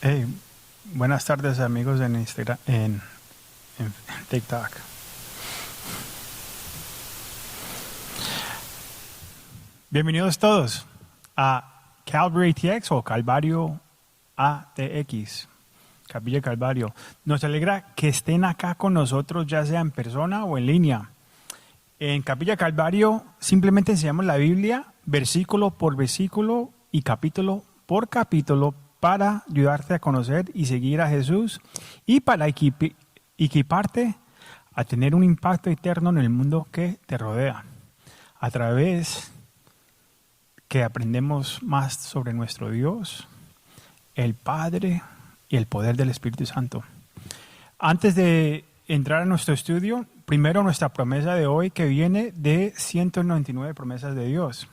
Hey, buenas tardes amigos en Instagram, en TikTok. Bienvenidos todos a Calvary ATX o Calvario ATX, Capilla Calvario. Nos alegra que estén acá con nosotros, ya sea en persona o en línea. En Capilla Calvario simplemente enseñamos la Biblia, versículo por versículo y capítulo por capítulo, para ayudarte a conocer y seguir a Jesús y para equiparte a tener un impacto eterno en el mundo que te rodea. A través que aprendemos más sobre nuestro Dios, el Padre y el poder del Espíritu Santo. Antes de entrar a nuestro estudio, primero nuestra promesa de hoy, que viene de 199 promesas de Dios.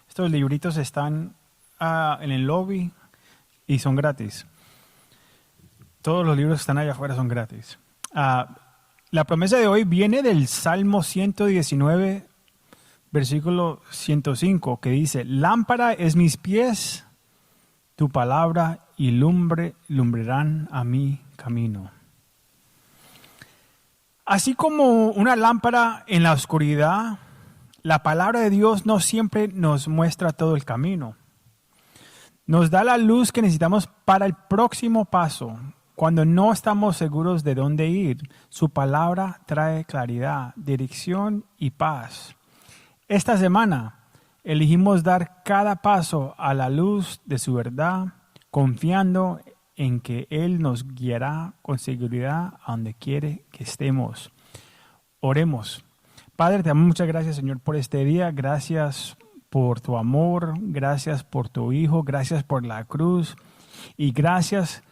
Estos libritos están en el lobby y son gratis. Todos los libros que están allá afuera son gratis. La promesa de hoy viene del Salmo 119, versículo 105, que dice: lámpara es mis pies, tu palabra y lumbrarán a mi camino. Así como una lámpara en la oscuridad, la palabra de Dios no siempre nos muestra todo el camino. Nos da la luz que necesitamos para el próximo paso. Cuando no estamos seguros de dónde ir, su palabra trae claridad, dirección y paz. Esta semana elegimos dar cada paso a la luz de su verdad, confiando en que Él nos guiará con seguridad a donde quiere que estemos. Oremos. Padre, te damos muchas gracias, Señor, por este día. Gracias por tu amor, gracias por tu Hijo, gracias por la cruz y gracias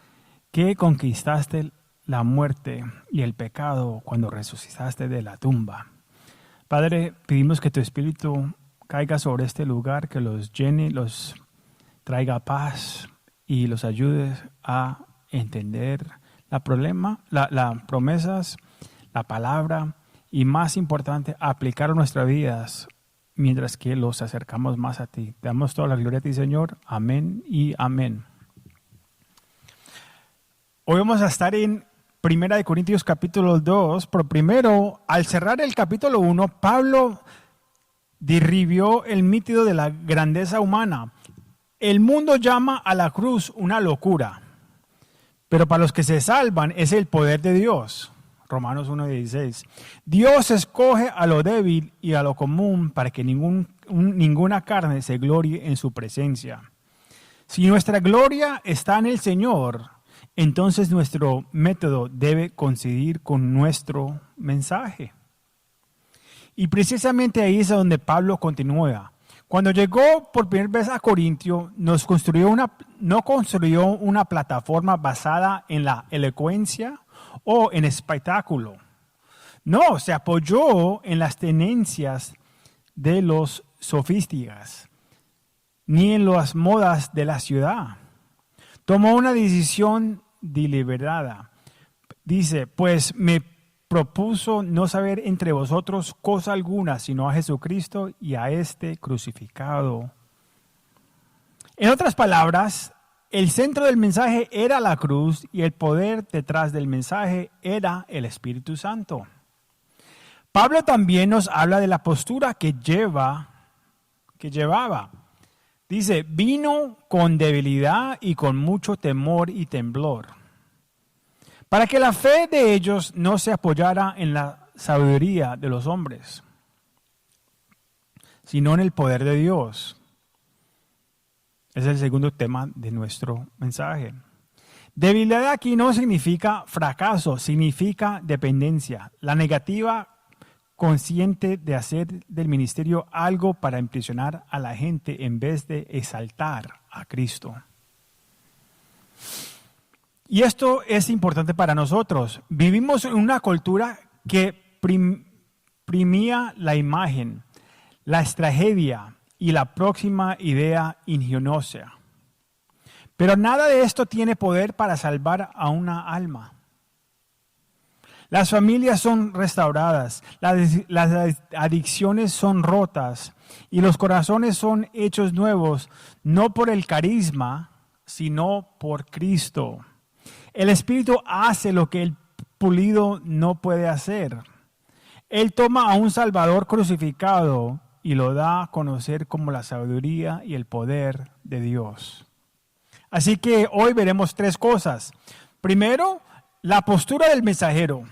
que conquistaste la muerte y el pecado cuando resucitaste de la tumba. Padre, pedimos que tu Espíritu caiga sobre este lugar, que los llene, los traiga paz y los ayude a entender las promesas, la palabra y, más importante, aplicar a nuestras vidas mientras que los acercamos más a ti. Te damos toda la gloria a ti, Señor. Amén y amén. Hoy vamos a estar en 1 Corintios capítulo 2, pero primero, al cerrar el capítulo 1, Pablo derribó el mito de la grandeza humana. El mundo llama a la cruz una locura, pero para los que se salvan es el poder de Dios. Romanos 1:16. Dios escoge a lo débil y a lo común para que ninguna carne se glorie en su presencia. Si nuestra gloria está en el Señor, entonces nuestro método debe coincidir con nuestro mensaje. Y precisamente ahí es donde Pablo continúa. Cuando llegó por primera vez a Corintio, no construyó una plataforma basada en la elocuencia o en espectáculo. No, se apoyó en las tendencias de los sofistas, ni en las modas de la ciudad. Tomó una decisión deliberada. Dice: pues me propuso no saber entre vosotros cosa alguna, sino a Jesucristo y a este crucificado. En otras palabras, el centro del mensaje era la cruz y el poder detrás del mensaje era el Espíritu Santo. Pablo también nos habla de la postura que llevaba. Dice: vino con debilidad y con mucho temor y temblor, para que la fe de ellos no se apoyara en la sabiduría de los hombres, sino en el poder de Dios. Es el segundo tema de nuestro mensaje. Debilidad aquí no significa fracaso, significa dependencia. La negativa consciente de hacer del ministerio algo para impresionar a la gente en vez de exaltar a Cristo. Y esto es importante para nosotros. Vivimos en una cultura que primía la imagen, la tragedia y la próxima idea ingeniosa. Pero nada de esto tiene poder para salvar a una alma. Las familias son restauradas, las adicciones son rotas y los corazones son hechos nuevos, no por el carisma, sino por Cristo. El Espíritu hace lo que el pulido no puede hacer. Él toma a un Salvador crucificado y lo da a conocer como la sabiduría y el poder de Dios. Así que hoy veremos tres cosas. Primero, la postura del mensajero.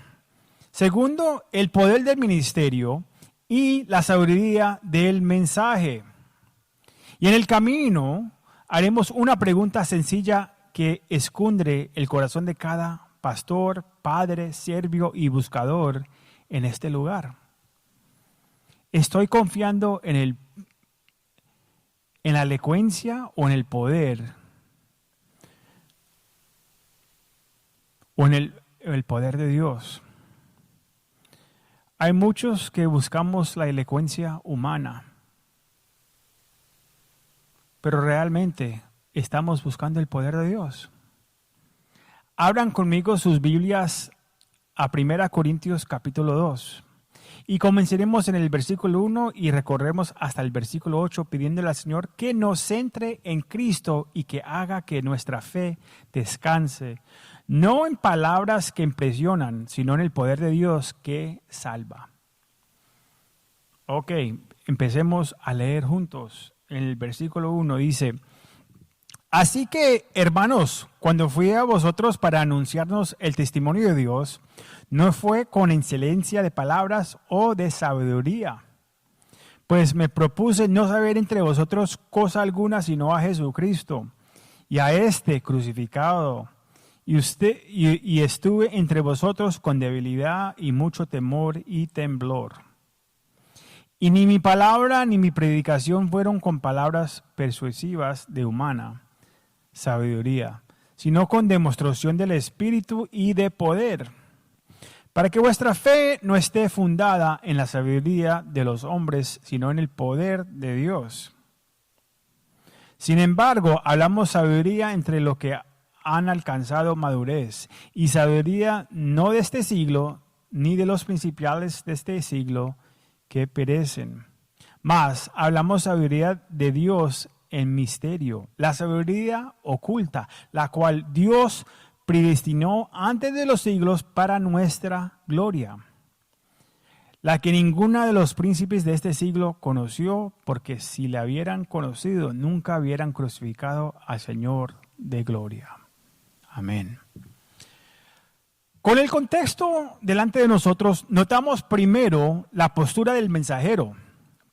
Segundo, el poder del ministerio y la sabiduría del mensaje. Y en el camino haremos una pregunta sencilla que escudre el corazón de cada pastor, padre, siervo y buscador en este lugar. ¿Estoy confiando en la elocuencia o en el poder? ¿O en el poder de Dios? Hay muchos que buscamos la elocuencia humana, pero realmente estamos buscando el poder de Dios. Abran conmigo sus Biblias a 1 Corintios capítulo 2 y comenzaremos en el versículo 1 y recorremos hasta el versículo 8 pidiéndole al Señor que nos centre en Cristo y que haga que nuestra fe descanse, no en palabras que impresionan, sino en el poder de Dios que salva. Ok, empecemos a leer juntos. En el versículo 1 dice: así que, hermanos, cuando fui a vosotros para anunciarnos el testimonio de Dios, no fue con excelencia de palabras o de sabiduría, pues me propuse no saber entre vosotros cosa alguna sino a Jesucristo y a este crucificado. Y estuve entre vosotros con debilidad y mucho temor y temblor. Y ni mi palabra ni mi predicación fueron con palabras persuasivas de humana sabiduría, sino con demostración del Espíritu y de poder, para que vuestra fe no esté fundada en la sabiduría de los hombres, sino en el poder de Dios. Sin embargo, hablamos sabiduría entre los que han alcanzado madurez, y sabiduría no de este siglo, ni de los principales de este siglo que perecen. Mas hablamos sabiduría de Dios en misterio, la sabiduría oculta, la cual Dios predestinó antes de los siglos para nuestra gloria, la que ninguna de los príncipes de este siglo conoció, porque si la hubieran conocido, nunca hubieran crucificado al Señor de gloria. Amén. Con el contexto delante de nosotros, notamos primero la postura del mensajero.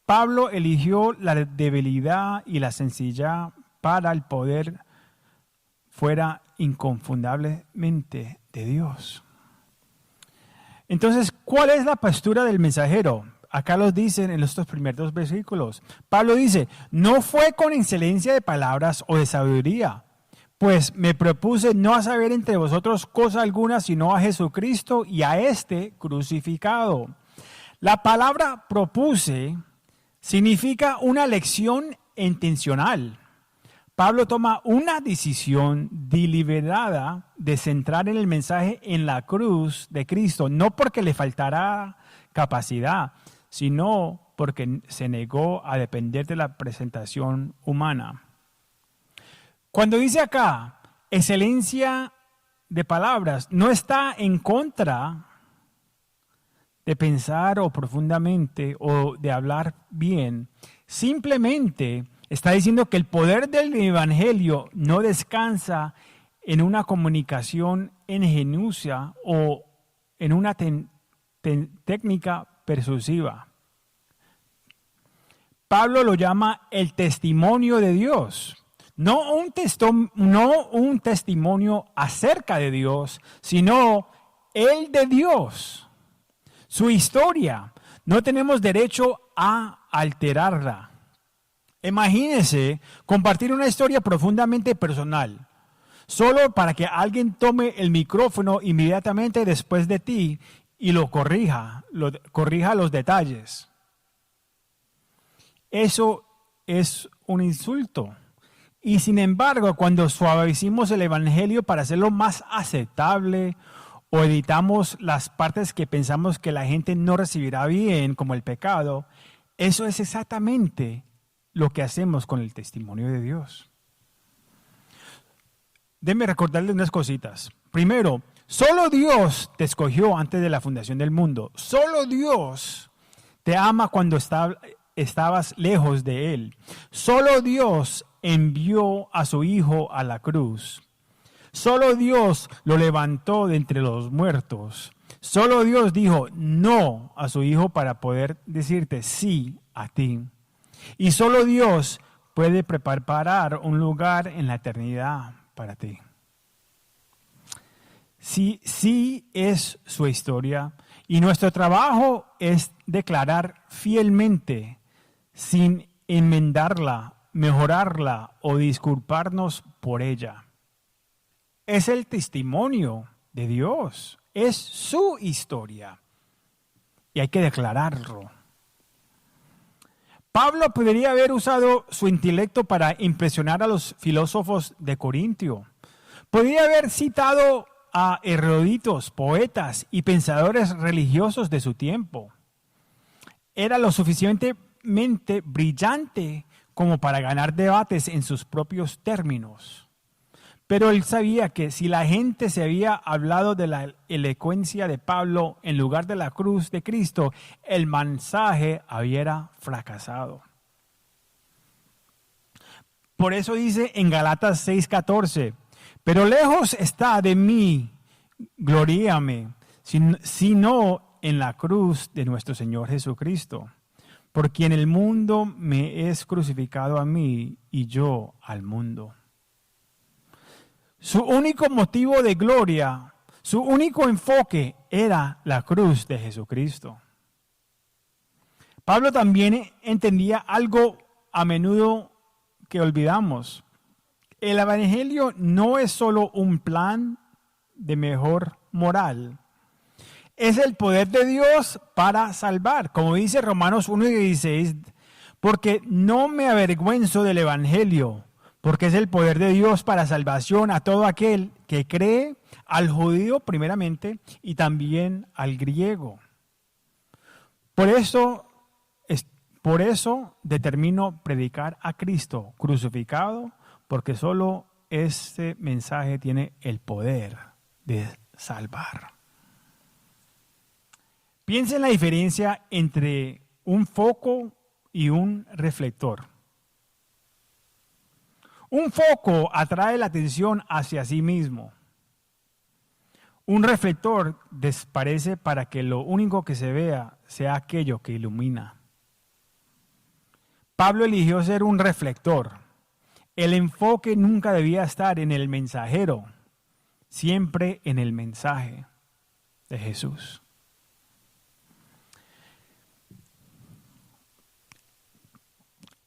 Pablo eligió la debilidad y la sencillez para el poder fuera inconfundiblemente de Dios. Entonces, ¿cuál es la postura del mensajero? Acá los dicen en estos primeros dos versículos. Pablo dice: no fue con excelencia de palabras o de sabiduría, pues me propuse no saber entre vosotros cosa alguna sino a Jesucristo y a este crucificado. La palabra propuse significa una elección intencional. Pablo toma una decisión deliberada de centrar en el mensaje en la cruz de Cristo, no porque le faltara capacidad, sino porque se negó a depender de la presentación humana. Cuando dice acá, excelencia de palabras, no está en contra de pensar o profundamente o de hablar bien. Simplemente está diciendo que el poder del evangelio no descansa en una comunicación ingeniosa o en una técnica persuasiva. Pablo lo llama el testimonio de Dios. No un testimonio acerca de Dios, sino el de Dios. Su historia. No tenemos derecho a alterarla. Imagínese compartir una historia profundamente personal, solo para que alguien tome el micrófono inmediatamente después de ti y lo corrija los detalles. Eso es un insulto. Y sin embargo, cuando suavizamos el evangelio para hacerlo más aceptable o editamos las partes que pensamos que la gente no recibirá bien, como el pecado, eso es exactamente lo que hacemos con el testimonio de Dios. déme recordarle unas cositas. Primero, solo Dios te escogió antes de la fundación del mundo. Solo Dios te ama cuando estabas lejos de Él. Solo Dios envió a su Hijo a la cruz. Solo Dios lo levantó de entre los muertos. Solo Dios dijo no a su Hijo para poder decirte sí a ti. Y solo Dios puede preparar un lugar en la eternidad para ti. Sí es su historia y nuestro trabajo es declarar fielmente, sin enmendarla, mejorarla o disculparnos por ella. Es el testimonio de Dios, es su historia y hay que declararlo. Pablo podría haber usado su intelecto para impresionar a los filósofos de Corintio. Podría haber citado a eruditos, poetas y pensadores religiosos de su tiempo. Era lo suficientemente brillante como para ganar debates en sus propios términos. Pero él sabía que si la gente se había hablado de la elocuencia de Pablo en lugar de la cruz de Cristo, el mensaje había fracasado. Por eso dice en Galatas 6:14, pero lejos está de mí, gloríame, sino en la cruz de nuestro Señor Jesucristo, por quien el mundo me es crucificado a mí y yo al mundo. Su único motivo de gloria, su único enfoque era la cruz de Jesucristo. Pablo también entendía algo a menudo que olvidamos. El evangelio no es solo un plan de mejor moral. Es el poder de Dios para salvar. Como dice Romanos 1:16, porque no me avergüenzo del evangelio, porque es el poder de Dios para salvación a todo aquel que cree, al judío primeramente y también al griego. Por eso determino predicar a Cristo crucificado, porque solo este mensaje tiene el poder de salvar. Piensa en la diferencia entre un foco y un reflector. Un foco atrae la atención hacia sí mismo. Un reflector desaparece para que lo único que se vea sea aquello que ilumina. Pablo eligió ser un reflector. El enfoque nunca debía estar en el mensajero, siempre en el mensaje de Jesús.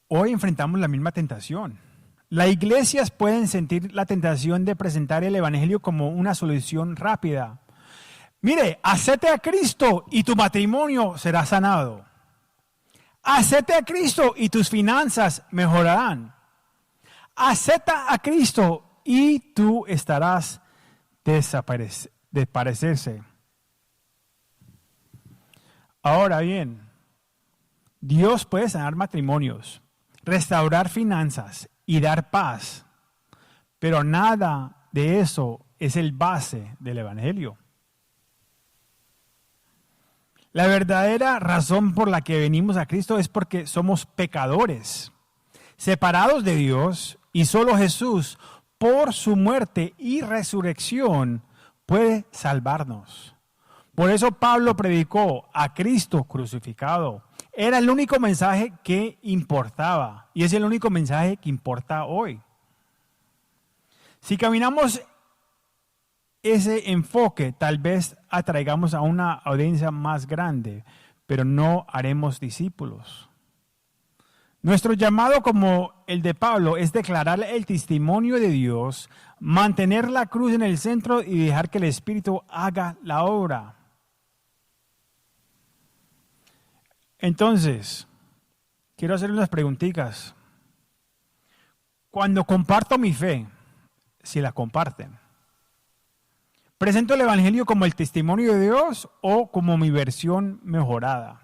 Hoy enfrentamos la misma tentación. Las iglesias pueden sentir la tentación de presentar el evangelio como una solución rápida. Mire, acepte a Cristo y tu matrimonio será sanado. Acepte a Cristo y tus finanzas mejorarán. Acepta a Cristo y tú estarás desaparecerse. Ahora bien, Dios puede sanar matrimonios, restaurar finanzas y dar paz, pero nada de eso es el base del evangelio. La verdadera razón por la que venimos a Cristo es porque somos pecadores, separados de Dios, y solo Jesús, por su muerte y resurrección, puede salvarnos. Por eso Pablo predicó a Cristo crucificado. Era el único mensaje que importaba y es el único mensaje que importa hoy. Si caminamos ese enfoque, tal vez atraigamos a una audiencia más grande, pero no haremos discípulos. Nuestro llamado, como el de Pablo, es declarar el testimonio de Dios, mantener la cruz en el centro y dejar que el Espíritu haga la obra. Entonces, quiero hacer unas preguntitas. Cuando comparto mi fe, si la comparten, ¿presento el evangelio como el testimonio de Dios o como mi versión mejorada?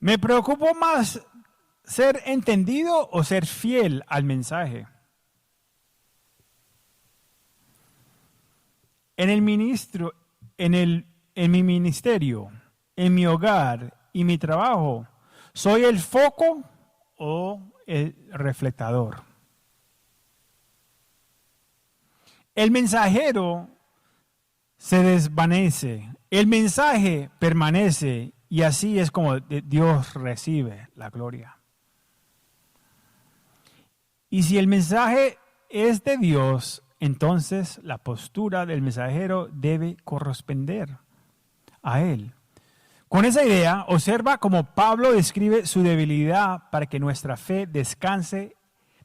Me preocupo más ser entendido o ser fiel al mensaje? En mi ministerio, en mi hogar y mi trabajo, ¿soy el foco o el reflectador? El mensajero se desvanece, el mensaje permanece y así es como Dios recibe la gloria. Y si el mensaje es de Dios, entonces la postura del mensajero debe corresponder a él. Con esa idea, observa cómo Pablo describe su debilidad para que nuestra fe descanse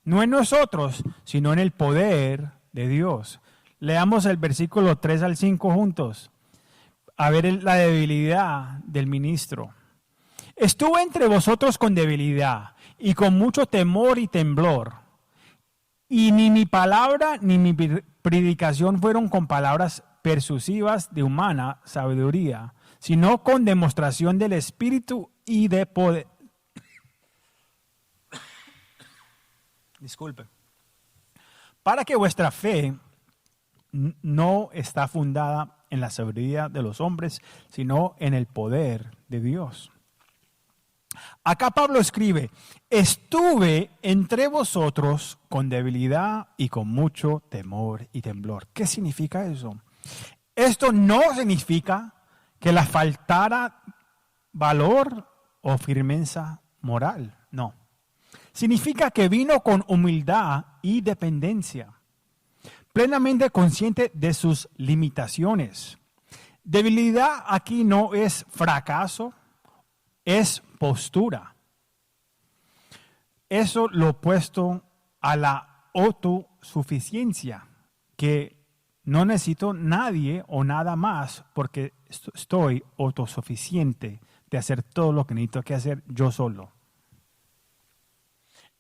no en nosotros, sino en el poder de Dios. Leamos el versículo 3 al 5 juntos, a ver la debilidad del ministro. Estuve entre vosotros con debilidad y con mucho temor y temblor. Y ni mi palabra ni mi predicación fueron con palabras persuasivas de humana sabiduría, sino con demostración del Espíritu y de poder. Disculpe. Para que vuestra fe no está fundada en la sabiduría de los hombres, sino en el poder de Dios. Acá Pablo escribe, estuve entre vosotros con debilidad y con mucho temor y temblor. ¿Qué significa eso? Esto no significa que le faltara valor o firmeza moral, no. Significa que vino con humildad y dependencia, plenamente consciente de sus limitaciones. Debilidad aquí no es fracaso, es postura. Eso lo opuesto a la autosuficiencia, que no necesito nadie o nada más porque estoy autosuficiente de hacer todo lo que necesito que hacer yo solo.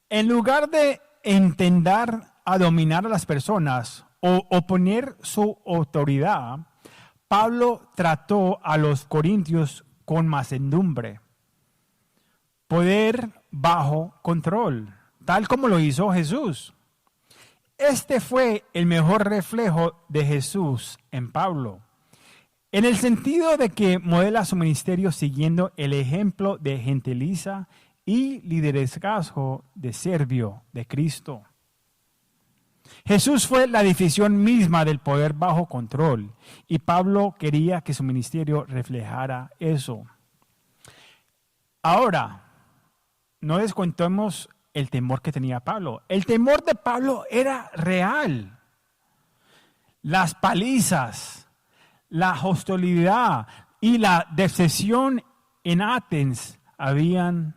En lugar de intentar a dominar a las personas o oponer su autoridad, Pablo trató a los corintios con mansedumbre, poder bajo control, tal como lo hizo Jesús. Este fue el mejor reflejo de Jesús en Pablo, en el sentido de que modela su ministerio siguiendo el ejemplo de gentileza y liderazgo de Servio de Cristo. Jesús fue la definición misma del poder bajo control y Pablo quería que su ministerio reflejara eso. Ahora, no descontemos el temor que tenía Pablo. El temor de Pablo era real. Las palizas, la hostilidad y la decepción en Atenas habían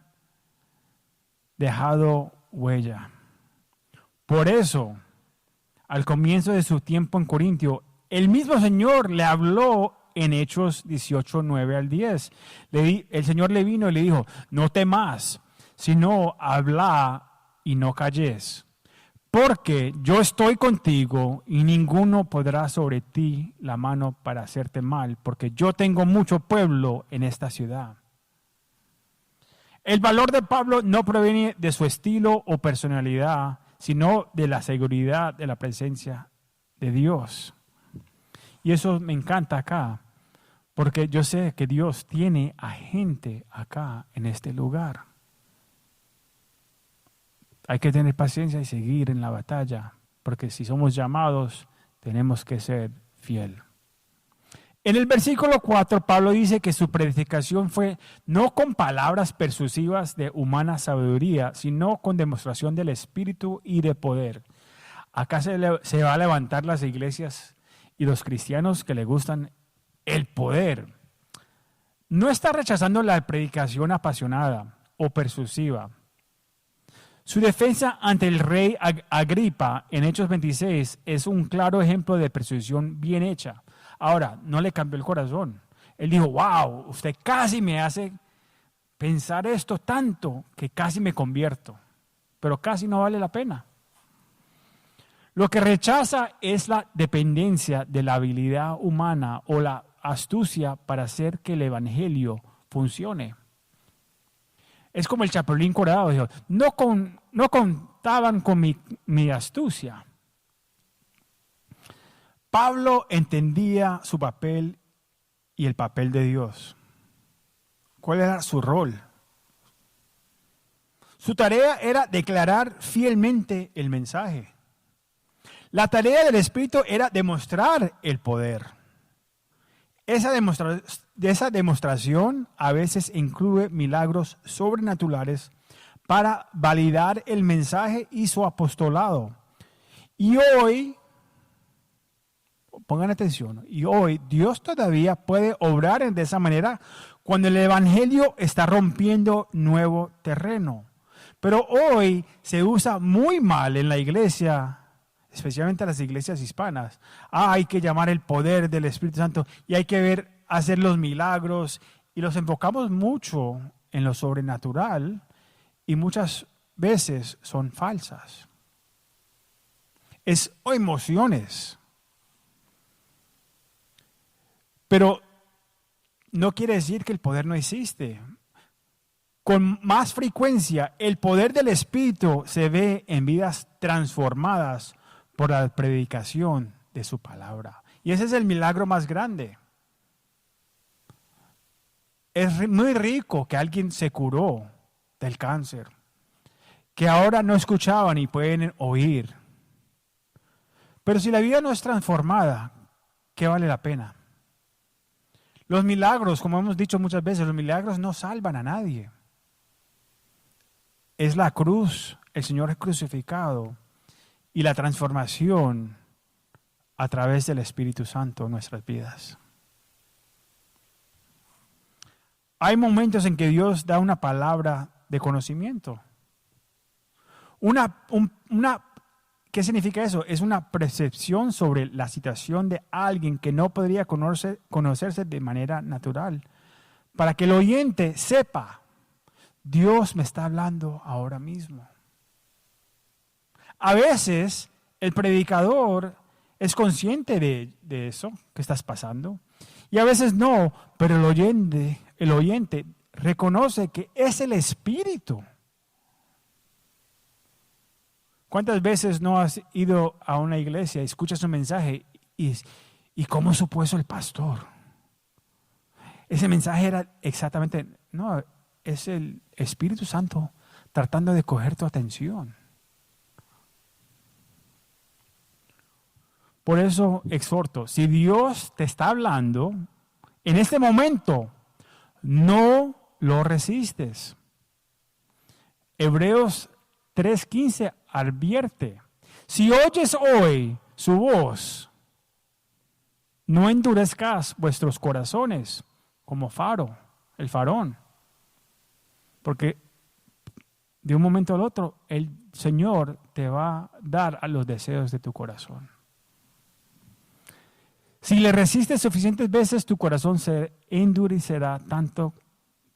dejado huella. Por eso, al comienzo de su tiempo en Corintio, el mismo Señor le habló en Hechos 18, 9 al 10. El Señor le vino y le dijo, no temas, sino habla y no calles, porque yo estoy contigo y ninguno podrá sobre ti la mano para hacerte mal, porque yo tengo mucho pueblo en esta ciudad. El valor de Pablo no proviene de su estilo o personalidad, sino de la seguridad de la presencia de Dios. Y eso me encanta acá, porque yo sé que Dios tiene a gente acá en este lugar. Hay que tener paciencia y seguir en la batalla, porque si somos llamados, tenemos que ser fiel. En el versículo 4, Pablo dice que su predicación fue no con palabras persuasivas de humana sabiduría, sino con demostración del Espíritu y de poder. Acá se va a levantar las iglesias y los cristianos que le gustan el poder. No está rechazando la predicación apasionada o persuasiva. Su defensa ante el rey Agripa en Hechos 26 es un claro ejemplo de persuasión bien hecha. Ahora, no le cambió el corazón. Él dijo, wow, usted casi me hace pensar esto tanto que casi me convierto, pero casi no vale la pena. Lo que rechaza es la dependencia de la habilidad humana o la astucia para hacer que el evangelio funcione. Es como el chapulín colorado. Dijo, no contaban con mi astucia. Pablo entendía su papel y el papel de Dios. ¿Cuál era su rol? Su tarea era declarar fielmente el mensaje. La tarea del Espíritu era demostrar el poder. Esa demostración a veces incluye milagros sobrenaturales para validar el mensaje y su apostolado. Y hoy, pongan atención, Dios todavía puede obrar de esa manera cuando el Evangelio está rompiendo nuevo terreno. Pero hoy se usa muy mal en la iglesia, especialmente en las iglesias hispanas. Hay que llamar el poder del Espíritu Santo y hay que hacer los milagros. Y los enfocamos mucho en lo sobrenatural y muchas veces son falsas. Es emociones. Pero no quiere decir que el poder no existe. Con más frecuencia, el poder del Espíritu se ve en vidas transformadas por la predicación de su palabra. Y ese es el milagro más grande. Es muy rico que alguien se curó del cáncer, que ahora no escuchaban y pueden oír. Pero si la vida no es transformada, ¿qué vale la pena? Los milagros, como hemos dicho muchas veces, los milagros no salvan a nadie. Es la cruz, el Señor crucificado y la transformación a través del Espíritu Santo en nuestras vidas. Hay momentos en que Dios da una palabra de conocimiento. ¿Qué significa eso? Es una percepción sobre la situación de alguien que no podría conocerse de manera natural. Para que el oyente sepa, Dios me está hablando ahora mismo. A veces el predicador es consciente de eso que estás pasando y a veces no, pero el oyente reconoce que es el Espíritu. ¿Cuántas veces no has ido a una iglesia, escuchas un mensaje y cómo supo eso el pastor? Ese mensaje era exactamente, no, es el Espíritu Santo tratando de coger tu atención. Por eso exhorto, si Dios te está hablando, en este momento no lo resistes. Hebreos 3:15 advierte, si oyes hoy su voz, no endurezcas vuestros corazones como el farón. Porque de un momento al otro, el Señor te va a dar a los deseos de tu corazón. Si le resistes suficientes veces, tu corazón se endurecerá tanto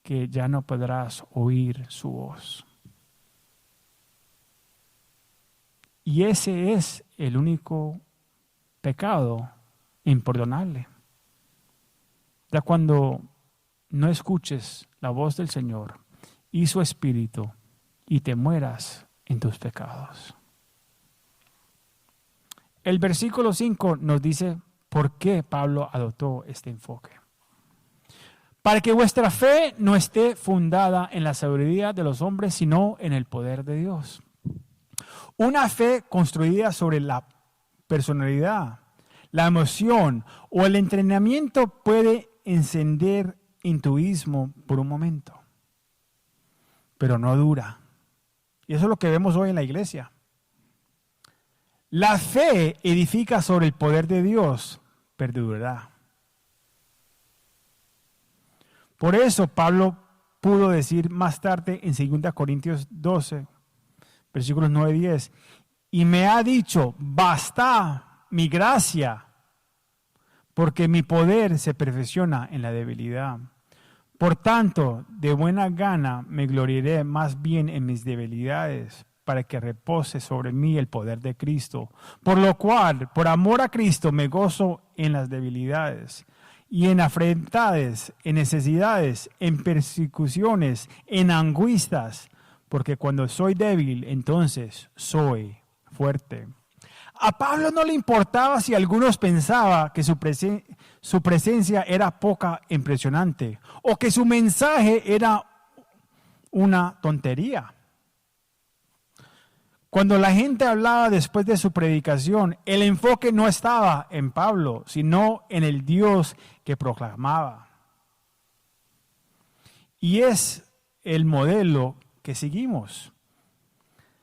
que ya no podrás oír su voz. Y ese es el único pecado imperdonable. Ya cuando no escuches la voz del Señor y su Espíritu y te mueras en tus pecados. El versículo 5 nos dice por qué Pablo adoptó este enfoque. Para que vuestra fe no esté fundada en la sabiduría de los hombres, sino en el poder de Dios. Una fe construida sobre la personalidad, la emoción o el entrenamiento puede encender entusiasmo por un momento, pero no dura. Y eso es lo que vemos hoy en la iglesia. La fe edifica sobre el poder de Dios, perdurará. Por eso Pablo pudo decir más tarde en 2 Corintios 12, versículos 9 y 10, y me ha dicho, basta mi gracia, porque mi poder se perfecciona en la debilidad. Por tanto, de buena gana me gloriaré más bien en mis debilidades, para que repose sobre mí el poder de Cristo. Por lo cual, por amor a Cristo, me gozo en las debilidades, y en afrentades, en necesidades, en persecuciones, en angustias, porque cuando soy débil, entonces soy fuerte. A Pablo no le importaba si algunos pensaban que su presencia era poca impresionante o que su mensaje era una tontería. Cuando la gente hablaba después de su predicación, el enfoque no estaba en Pablo, sino en el Dios que proclamaba. Y es el modelo que seguimos.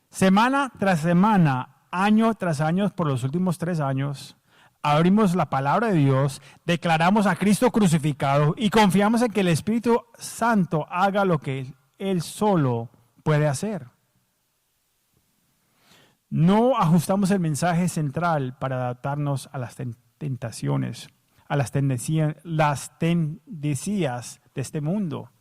Semana tras semana, año tras año, por los últimos 3 años, abrimos la palabra de Dios, declaramos a Cristo crucificado y confiamos en que el Espíritu Santo haga lo que Él solo puede hacer. No ajustamos el mensaje central para adaptarnos a las tentaciones, a las tendencias de este mundo.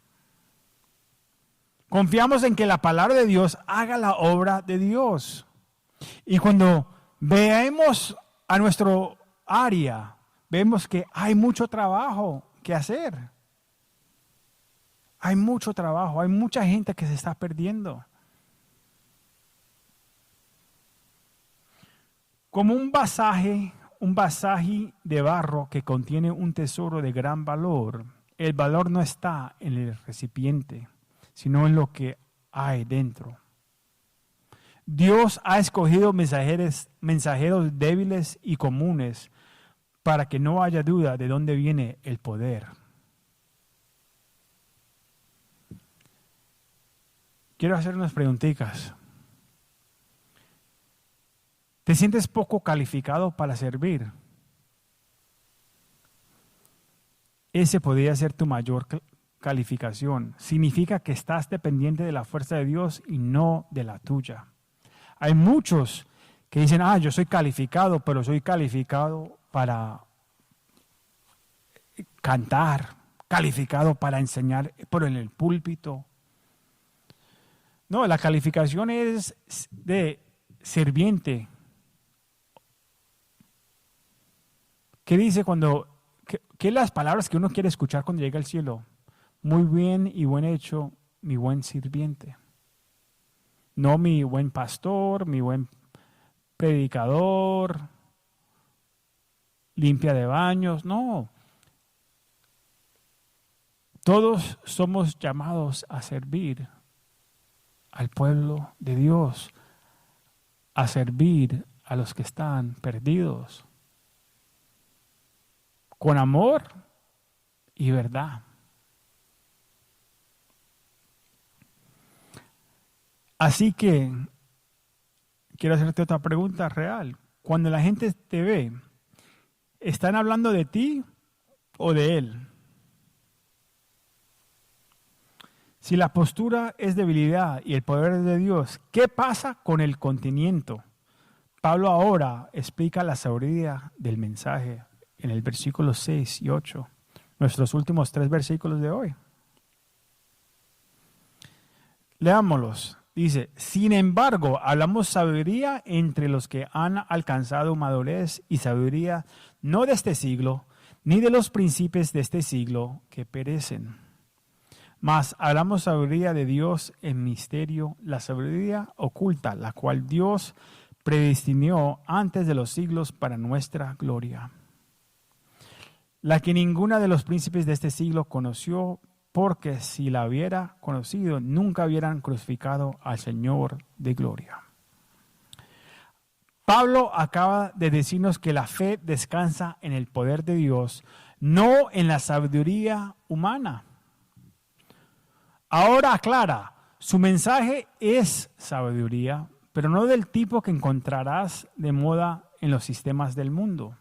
Confiamos en que la palabra de Dios haga la obra de Dios. Y cuando veamos a nuestro área, vemos que hay mucho trabajo que hacer. Hay mucho trabajo, hay mucha gente que se está perdiendo. Como un vasaje de barro que contiene un tesoro de gran valor, el valor no está en el recipiente, sino en lo que hay dentro. Dios ha escogido mensajeros débiles y comunes para que no haya duda de dónde viene el poder. Quiero hacer unas preguntitas. ¿Te sientes poco calificado para servir? Ese podría ser tu mayor calificación. Significa que estás dependiente de la fuerza de Dios y no de la tuya. Hay muchos que dicen, yo soy calificado, pero soy calificado para cantar, calificado para enseñar, pero en el púlpito. No, la calificación es de sirviente. ¿Qué dice qué las palabras que uno quiere escuchar cuando llega al cielo? Muy bien y buen hecho, mi buen sirviente. No mi buen pastor, mi buen predicador, limpia de baños, no. Todos somos llamados a servir al pueblo de Dios, a servir a los que están perdidos. Con amor y verdad. Así que quiero hacerte otra pregunta real. Cuando la gente te ve, ¿están hablando de ti o de él? Si la postura es debilidad y el poder es de Dios, ¿qué pasa con el contenido? Pablo ahora explica la sabiduría del mensaje en el versículo 6 y 8, nuestros últimos 3 versículos de hoy. Leámoslos. Dice, sin embargo, hablamos sabiduría entre los que han alcanzado madurez y sabiduría no de este siglo, ni de los príncipes de este siglo que perecen. Mas hablamos sabiduría de Dios en misterio, la sabiduría oculta, la cual Dios predestinó antes de los siglos para nuestra gloria. La que ninguna de los príncipes de este siglo conoció, porque si la hubiera conocido, nunca hubieran crucificado al Señor de gloria. Pablo acaba de decirnos que la fe descansa en el poder de Dios, no en la sabiduría humana. Ahora aclara, su mensaje es sabiduría, pero no del tipo que encontrarás de moda en los sistemas del mundo.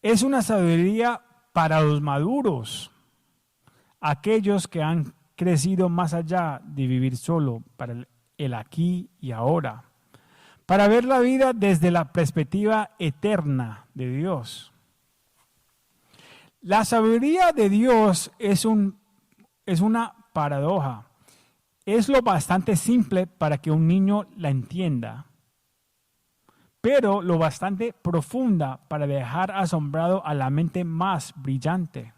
Es una sabiduría para los maduros, aquellos que han crecido más allá de vivir solo, para el aquí y ahora, para ver la vida desde la perspectiva eterna de Dios. La sabiduría de Dios es una paradoja. Es lo bastante simple para que un niño la entienda, pero lo bastante profunda para dejar asombrado a la mente más brillante.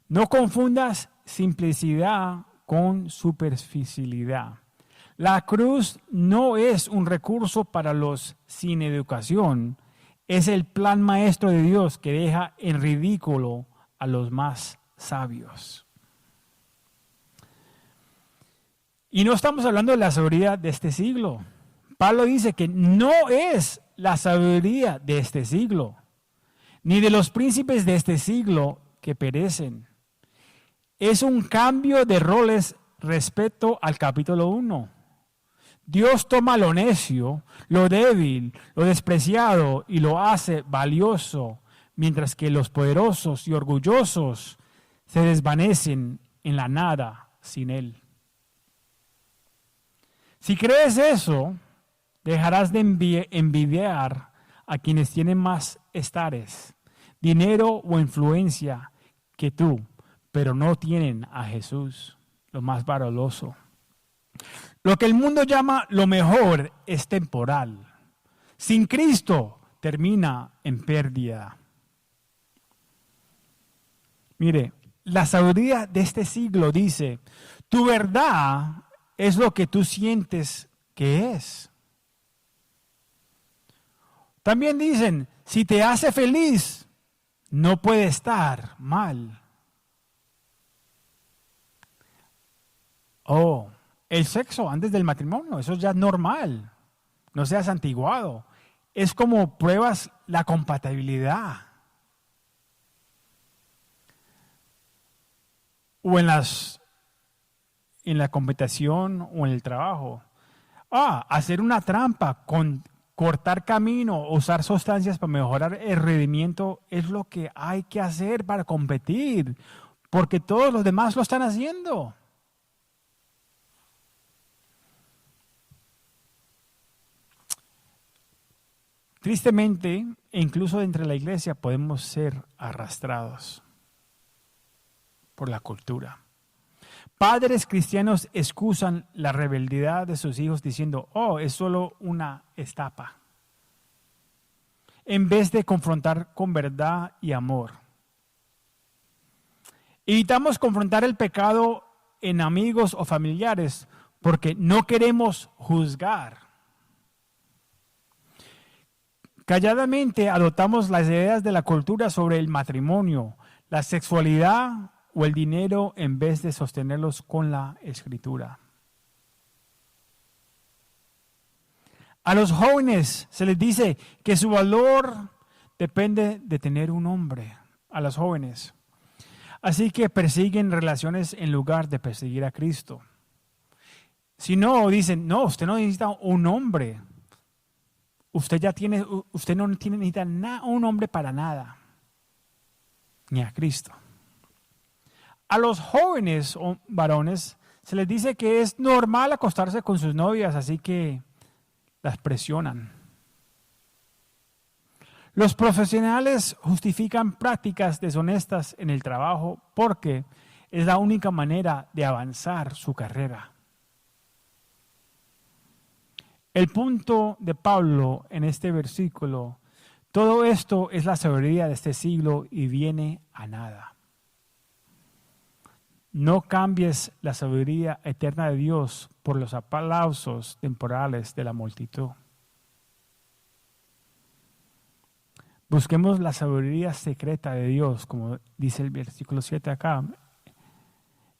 No confundas simplicidad con superficialidad. La cruz no es un recurso para los sin educación, es el plan maestro de Dios que deja en ridículo a los más sabios. Y no estamos hablando de la sabiduría de este siglo. Pablo dice que no es la sabiduría de este siglo, ni de los príncipes de este siglo que perecen. Es un cambio de roles respecto al capítulo 1. Dios toma lo necio, lo débil, lo despreciado y lo hace valioso, mientras que los poderosos y orgullosos se desvanecen en la nada sin Él. Si crees eso, dejarás de envidiar a quienes tienen más estares, dinero o influencia que tú, pero no tienen a Jesús, lo más valioso. Lo que el mundo llama lo mejor es temporal. Sin Cristo termina en pérdida. Mire, la sabiduría de este siglo dice, tu verdad es lo que tú sientes que es. También dicen, si te hace feliz, no puede estar mal. Oh, el sexo antes del matrimonio, eso ya es normal. No seas antiguado. Es como pruebas la compatibilidad. O en la competición o en el trabajo. Hacer una trampa, cortar camino, usar sustancias para mejorar el rendimiento es lo que hay que hacer para competir, porque todos los demás lo están haciendo. Tristemente, incluso dentro de la iglesia podemos ser arrastrados por la cultura. Padres cristianos excusan la rebeldía de sus hijos diciendo, es solo una etapa, en vez de confrontar con verdad y amor. Evitamos confrontar el pecado en amigos o familiares porque no queremos juzgar. Calladamente adoptamos las ideas de la cultura sobre el matrimonio, la sexualidad o el dinero en vez de sostenerlos con la Escritura. A los jóvenes se les dice que su valor depende de tener un hombre, a los jóvenes. Así que persiguen relaciones en lugar de perseguir a Cristo. Si no, dicen, no, usted no necesita un hombre. Usted no necesita un hombre para nada, ni a Cristo. A los jóvenes o varones se les dice que es normal acostarse con sus novias, así que las presionan. Los profesionales justifican prácticas deshonestas en el trabajo porque es la única manera de avanzar su carrera. El punto de Pablo en este versículo, todo esto es la sabiduría de este siglo y viene a nada. No cambies la sabiduría eterna de Dios por los aplausos temporales de la multitud. Busquemos la sabiduría secreta de Dios, como dice el versículo 7 acá.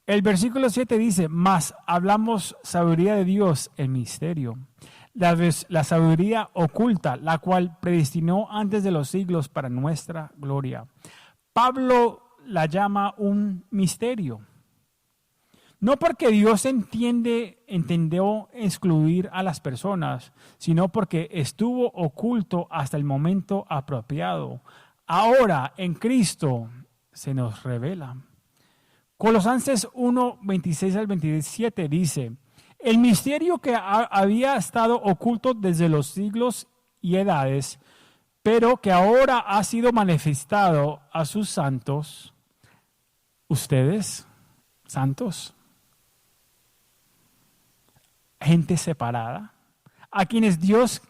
El versículo 7 dice, mas hablamos sabiduría de Dios en misterio. La sabiduría oculta, la cual predestinó antes de los siglos para nuestra gloria. Pablo la llama un misterio. No porque Dios entendió excluir a las personas, sino porque estuvo oculto hasta el momento apropiado. Ahora en Cristo se nos revela. Colosenses 1, 26 al 27 dice, el misterio que había estado oculto desde los siglos y edades, pero que ahora ha sido manifestado a sus santos, ustedes, santos, gente separada, a quienes Dios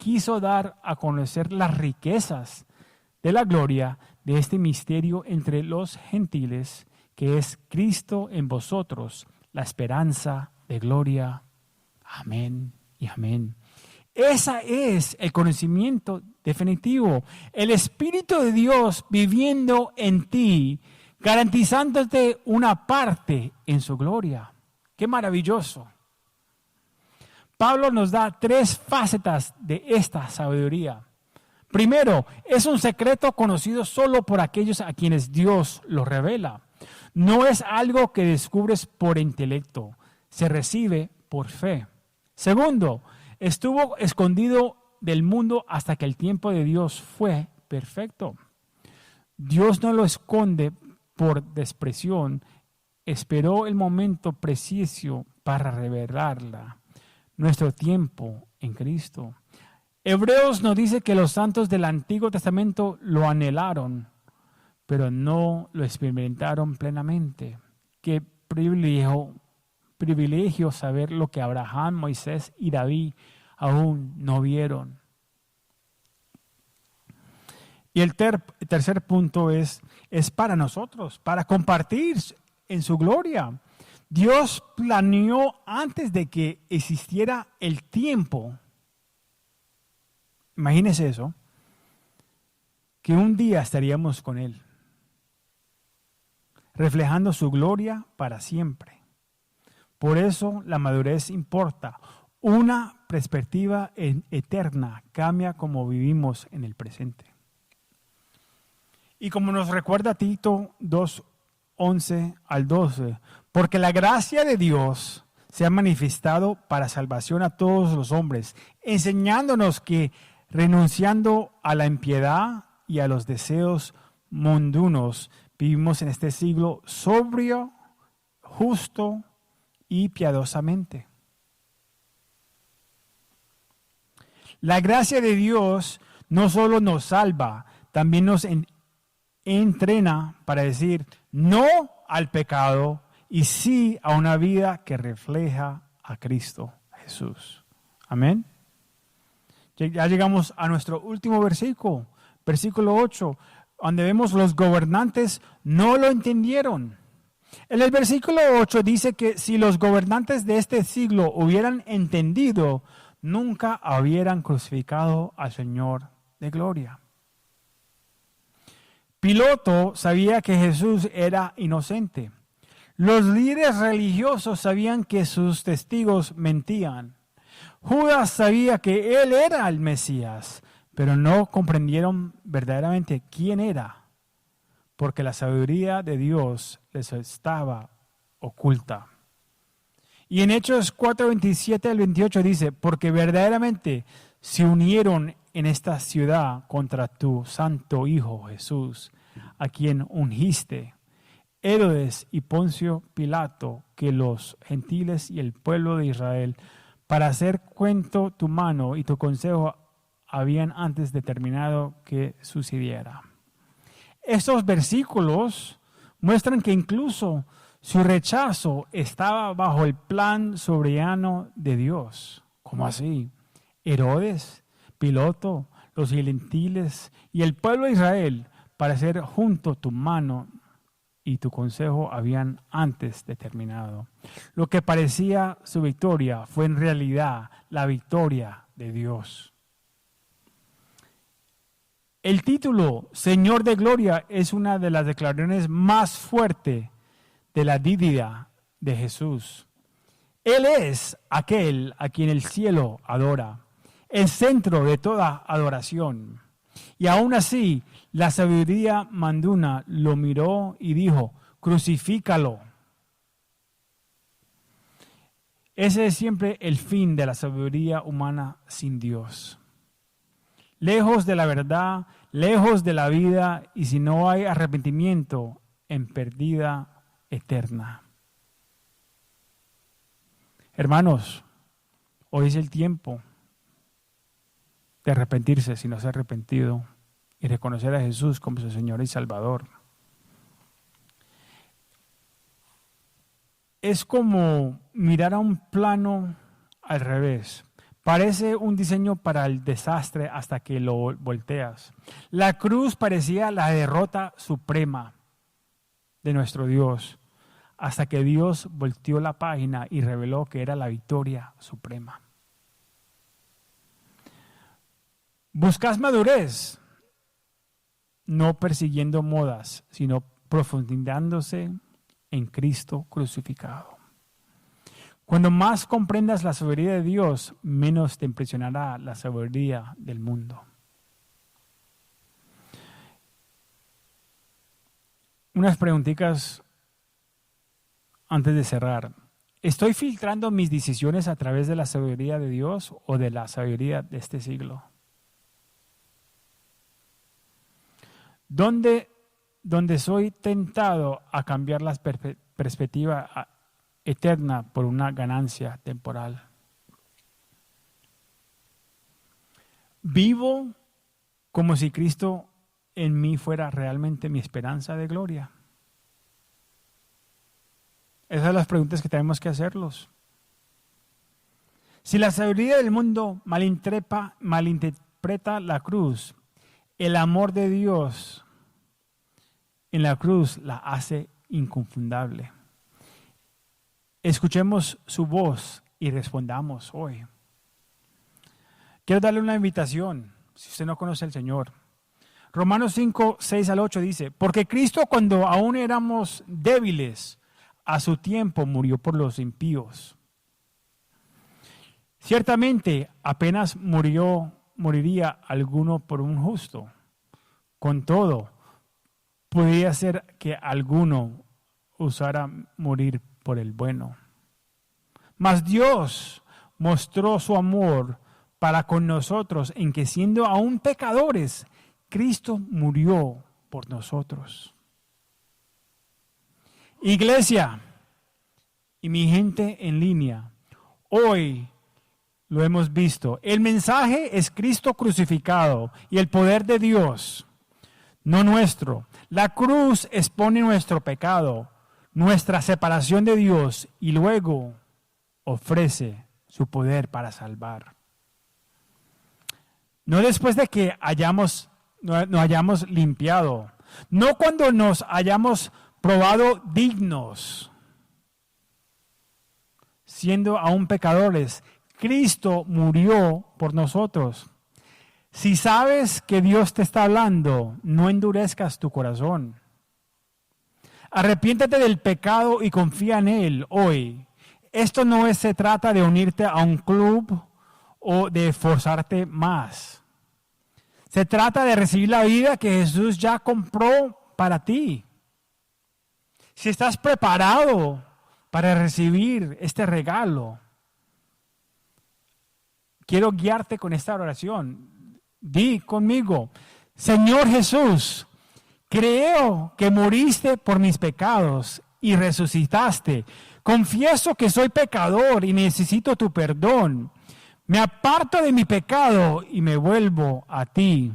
quiso dar a conocer las riquezas de la gloria de este misterio entre los gentiles, que es Cristo en vosotros, la esperanza de gloria. Amén y amén. Ese es el conocimiento definitivo, el Espíritu de Dios viviendo en ti, garantizándote una parte en su gloria. ¡Qué maravilloso! Pablo nos da 3 facetas de esta sabiduría. Primero, es un secreto conocido solo por aquellos a quienes Dios lo revela. No es algo que descubres por intelecto, se recibe por fe. Segundo, estuvo escondido del mundo hasta que el tiempo de Dios fue perfecto. Dios no lo esconde por despresión, esperó el momento preciso para revelarla. Nuestro tiempo en Cristo. Hebreos nos dice que los santos del Antiguo Testamento lo anhelaron, pero no lo experimentaron plenamente. Qué privilegio saber lo que Abraham, Moisés y David aún no vieron. Y el tercer punto es para nosotros, para compartir en su gloria. Dios planeó antes de que existiera el tiempo. Imagínese eso, que un día estaríamos con Él, reflejando su gloria para siempre. Por eso la madurez importa. Una perspectiva eterna cambia como vivimos en el presente. Y como nos recuerda Tito 2:11 al 12, porque la gracia de Dios se ha manifestado para salvación a todos los hombres, enseñándonos que renunciando a la impiedad y a los deseos mundanos, vivimos en este siglo sobrio, justo y piadosamente. La gracia de Dios no solo nos salva, también nos entrena para decir no al pecado y sí a una vida que refleja a Cristo Jesús. Amén. Ya llegamos a nuestro último versículo, versículo 8, donde vemos los gobernantes no lo entendieron. En el versículo 8 dice que si los gobernantes de este siglo hubieran entendido, nunca hubieran crucificado al Señor de gloria. Pilato sabía que Jesús era inocente. Los líderes religiosos sabían que sus testigos mentían. Judas sabía que él era el Mesías, pero no comprendieron verdaderamente quién era, porque la sabiduría de Dios les estaba oculta. Y en Hechos 4:27 al 28 dice, porque verdaderamente se unieron en esta ciudad contra tu santo Hijo Jesús, a quien ungiste, Herodes y Poncio Pilato, que los gentiles y el pueblo de Israel, para hacer cuento tu mano y tu consejo habían antes determinado que sucediera. Estos versículos muestran que incluso su rechazo estaba bajo el plan soberano de Dios. ¿Cómo así? Herodes, Pilato, los gentiles y el pueblo de Israel, para hacer junto tu mano y tu consejo habían antes determinado. Lo que parecía su victoria fue en realidad la victoria de Dios. El título Señor de Gloria es una de las declaraciones más fuertes de la divinidad de Jesús. Él es aquel a quien el cielo adora, el centro de toda adoración. Y aún así, la sabiduría mundana lo miró y dijo, crucifícalo. Ese es siempre el fin de la sabiduría humana sin Dios. Lejos de la verdad, lejos de la vida, y si no hay arrepentimiento, en pérdida eterna. Hermanos, hoy es el tiempo de arrepentirse si no se ha arrepentido y reconocer a Jesús como su Señor y Salvador. Es como mirar a un plano al revés. Parece un diseño para el desastre hasta que lo volteas. La cruz parecía la derrota suprema de nuestro Dios, hasta que Dios volteó la página y reveló que era la victoria suprema. Buscas madurez, no persiguiendo modas, sino profundizándose en Cristo crucificado. Cuando más comprendas la sabiduría de Dios, menos te impresionará la sabiduría del mundo. Unas preguntitas antes de cerrar. ¿Estoy filtrando mis decisiones a través de la sabiduría de Dios o de la sabiduría de este siglo? ¿Dónde soy tentado a cambiar la perspectiva eterna por una ganancia temporal? ¿Vivo como si Cristo en mí fuera realmente mi esperanza de gloria? Esas son las preguntas que tenemos que hacerlos. Si la sabiduría del mundo malinterpreta la cruz, el amor de Dios en la cruz la hace inconfundable. Escuchemos su voz y respondamos hoy. Quiero darle una invitación, si usted no conoce al Señor. Romanos 5, 6 al 8 dice, porque Cristo cuando aún éramos débiles, a su tiempo murió por los impíos. Ciertamente apenas moriría alguno por un justo. Con todo, podría ser que alguno usara morir por el bueno. Mas Dios mostró su amor para con nosotros en que siendo aún pecadores, Cristo murió por nosotros. Iglesia y mi gente en línea, hoy lo hemos visto. El mensaje es Cristo crucificado y el poder de Dios, no nuestro. La cruz expone nuestro pecado, nuestra separación de Dios y luego ofrece su poder para salvar. No después de que nos hayamos limpiado, no cuando nos hayamos probado dignos, siendo aún pecadores. Cristo murió por nosotros. Si sabes que Dios te está hablando, no endurezcas tu corazón. Arrepiéntete del pecado y confía en Él hoy. Esto no se trata de unirte a un club o de esforzarte más. Se trata de recibir la vida que Jesús ya compró para ti. Si estás preparado para recibir este regalo, quiero guiarte con esta oración. Di conmigo, Señor Jesús, creo que moriste por mis pecados y resucitaste. Confieso que soy pecador y necesito tu perdón. Me aparto de mi pecado y me vuelvo a ti.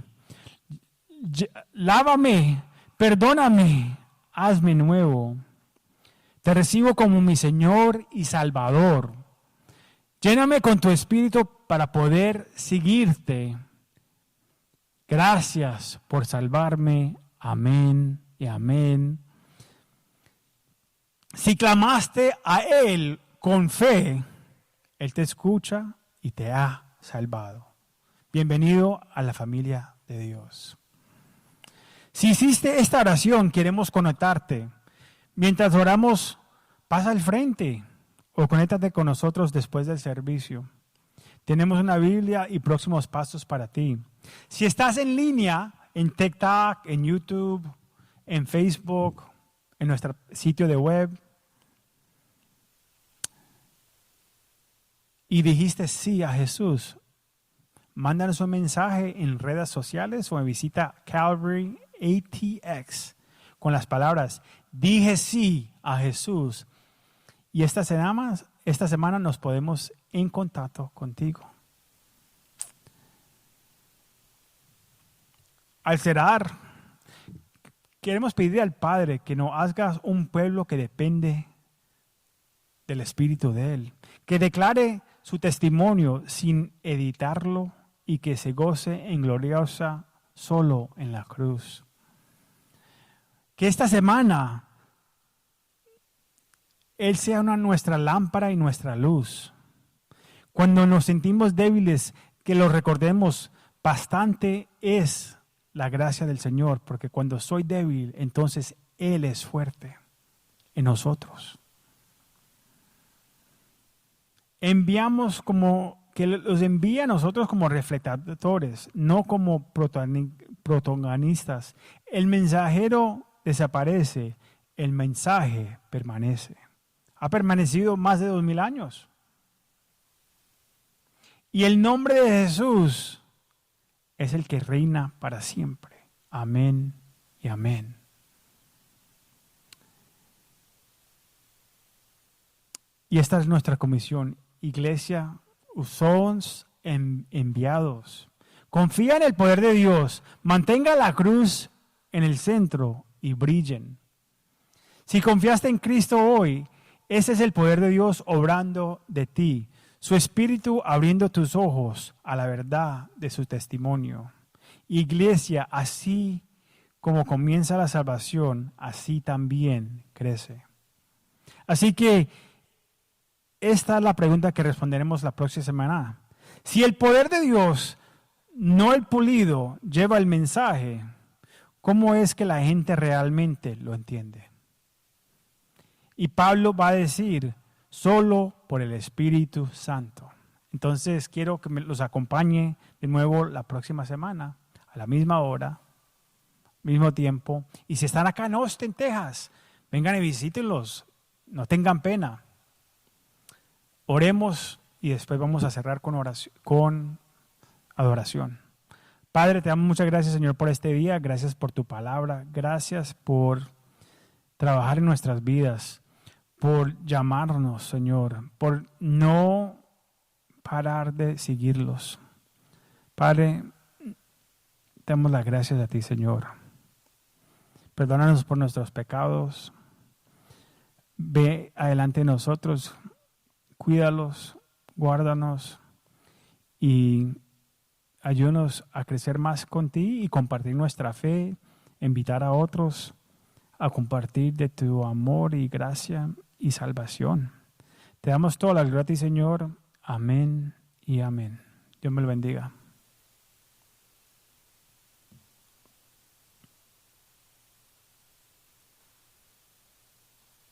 Lávame, perdóname, hazme nuevo. Te recibo como mi Señor y Salvador. Lléname con tu Espíritu para poder seguirte. Gracias por salvarme. Amén y amén. Si clamaste a Él con fe, Él te escucha y te ha salvado. Bienvenido a la familia de Dios. Si hiciste esta oración, queremos conectarte. Mientras oramos, pasa al frente o conéctate con nosotros después del servicio. Tenemos una Biblia y próximos pasos para ti. Si estás en línea, en TikTok, en YouTube, en Facebook, en nuestro sitio de web, y dijiste sí a Jesús, mándanos un mensaje en redes sociales o en visita Calvary ATX con las palabras, dije sí a Jesús. Y esta semana nos podemos en contacto contigo. Al cerrar, queremos pedir al Padre que nos hagas un pueblo que depende del Espíritu de Él, que declare su testimonio sin editarlo y que se goce en gloriosa solo en la cruz. Que esta semana Él sea nuestra lámpara y nuestra luz. Cuando nos sentimos débiles, que lo recordemos, bastante es la gracia del Señor, porque cuando soy débil, entonces Él es fuerte en nosotros. Enviamos que los envía a nosotros como reflectadores, no como protagonistas. El mensajero desaparece, el mensaje permanece. Ha permanecido más de 2000 años. Y el nombre de Jesús es el que reina para siempre. Amén y amén. Y esta es nuestra comisión. Iglesia, somos enviados. Confía en el poder de Dios. Mantenga la cruz en el centro y brillen. Si confiaste en Cristo hoy, ese es el poder de Dios obrando de ti. Su Espíritu abriendo tus ojos a la verdad de su testimonio. Iglesia, así como comienza la salvación, así también crece. Así que esta es la pregunta que responderemos la próxima semana. Si el poder de Dios, no el pulido, lleva el mensaje, ¿cómo es que la gente realmente lo entiende? Y Pablo va a decir, solo por el Espíritu Santo. Entonces quiero que los acompañe de nuevo la próxima semana, a la misma hora, mismo tiempo. Y si están acá en Austin, Texas, vengan y visítenlos, no tengan pena. Oremos y después vamos a cerrar con adoración. Padre, te damos muchas gracias, Señor, por este día. Gracias por tu palabra. Gracias por trabajar en nuestras vidas, por llamarnos, Señor, por no parar de seguirlos. Padre, te damos las gracias a ti, Señor. Perdónanos por nuestros pecados. Ve adelante de nosotros. Cuídalos, guárdanos y ayúdanos a crecer más con ti y compartir nuestra fe, invitar a otros a compartir de tu amor y gracia y salvación. Te damos todas las gracias, Señor. Amén y amén. Dios me lo bendiga.